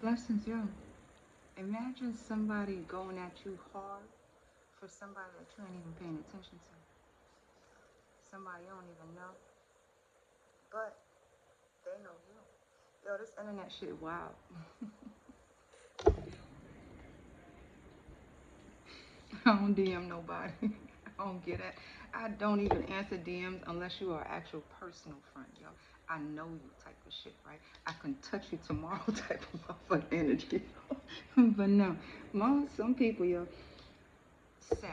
Blessings, yo. Imagine somebody going at you hard for somebody that you ain't even paying attention to. Somebody you don't even know, but they know you. Yo, this internet shit wild. I don't DM nobody. I don't get it. I don't even answer DMs unless you are an actual personal friend, yo. I know you type of shit, right? I can touch you tomorrow type of motherfucking energy. But no, some people, yo, sad.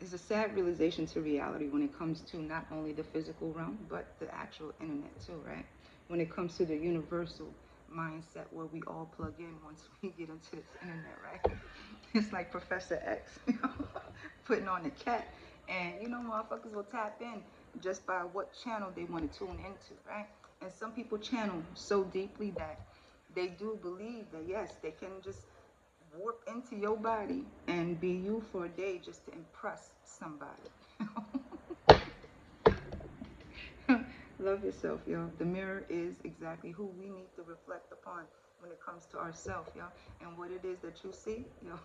It's a sad realization to reality when it comes to not only the physical realm, but the actual internet too, right? When it comes to the universal mindset where we all plug in once we get into this internet, right? It's like Professor X, putting on the cat. And motherfuckers will tap in just by what channel they want to tune into, right? And some people channel so deeply that they do believe that yes, they can just warp into your body and be you for a day just to impress somebody. Love yourself, yo. The mirror is exactly who we need to reflect upon when it comes to ourselves, yo. And what it is that you see, yo.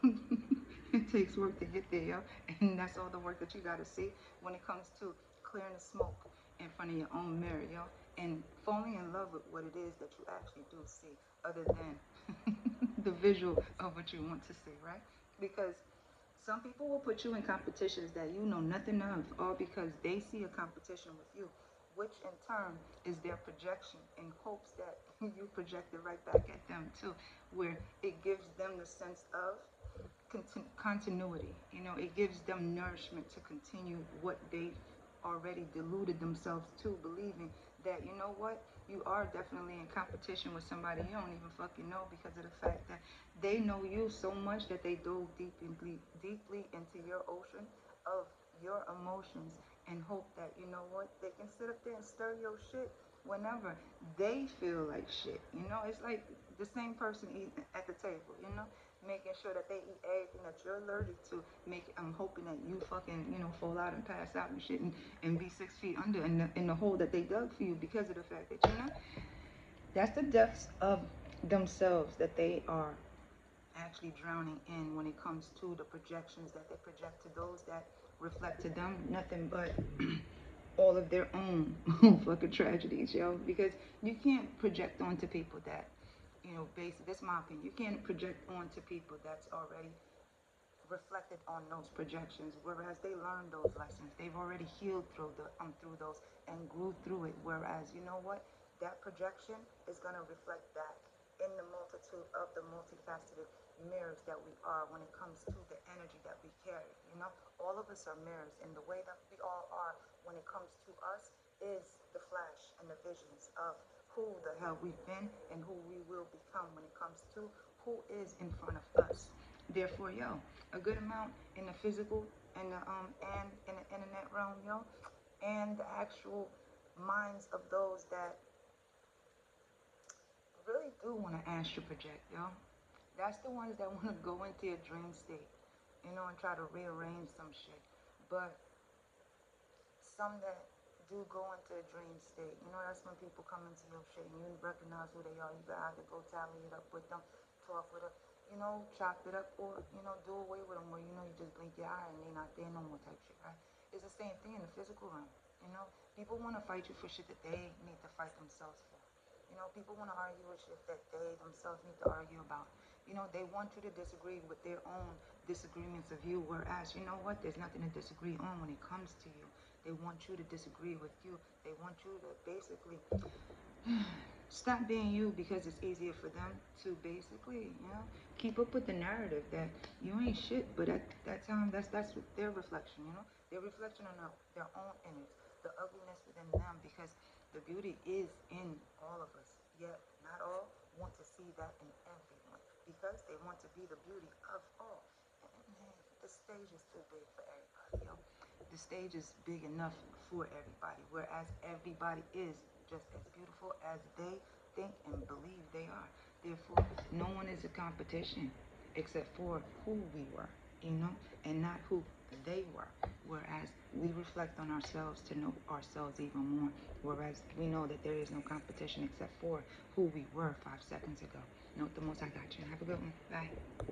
It takes work to get there, yo. And that's all the work that you gotta see when it comes to clearing the smoke in front of your own mirror, yo. And falling in love with what it is that you actually do see, other than the visual of what you want to see, right? Because some people will put you in competitions that you know nothing of, all because they see a competition with you, which in turn is their projection in hopes that you project it right back at them too, where it gives them the sense of continuity. It gives them nourishment to continue what they already deluded themselves to believing that what you are definitely in competition with somebody you don't even fucking know because of the fact that they know you so much that they dove deeply into your ocean of your emotions and hope that what they can sit up there and stir your shit whenever they feel like shit. It's like the same person eating at the table, making sure that they eat everything that you're allergic to. I'm hoping that you fucking fall out and pass out and shit and be 6 feet under in the hole that they dug for you because of the fact that that's the depths of themselves that they are actually drowning in when it comes to the projections that they project to those that reflect to them nothing but all of their own fucking tragedies, yo. Because you can't project onto people that, basic. That's my opinion. You can't project onto people that's already reflected on those projections, whereas they learned those lessons. They've already healed through those and grew through it. Whereas what, that projection is gonna reflect back in the multitude of the multifaceted mirrors that we are when it comes to the energy that we carry. All of us are mirrors, and the way that we all are when it comes to us is the flash and the visions of who the hell we've been and who we will become when it comes to who is in front of us. Therefore, yo, a good amount in the physical and in the internet realm, yo, and the actual minds of those that really do want to astral project, yo. That's the ones that want to go into your dream state, and try to rearrange some shit. But some that do go into a dream state, that's when people come into your shit and you recognize who they are. You can either go tally it up with them, talk with them, chop it up, or, do away with them where, you just blink your eye and they're not there no more type shit, right? It's the same thing in the physical realm, People want to fight you for shit that they need to fight themselves for. People want to argue with shit that they themselves need to argue about. They want you to disagree with their own disagreements of you, whereas, what? There's nothing to disagree on when it comes to you. They want you to disagree with you. They want you to basically stop being you because it's easier for them to basically, keep up with the narrative that you ain't shit. But at that time, that's their reflection, their reflection on their own image, the ugliness within them, because the beauty is in all of us. Yet not all want to see that in everyone because they want to be the beauty of all. And hey, the stage is too big for everybody, yo. The stage is big enough for everybody, whereas everybody is just as beautiful as they think and believe they are. Therefore, no one is a competition except for who we were, and not who they were. Whereas we reflect on ourselves to know ourselves even more. Whereas we know that there is no competition except for who we were 5 seconds ago. Know the most I got you. Have a good one. Bye.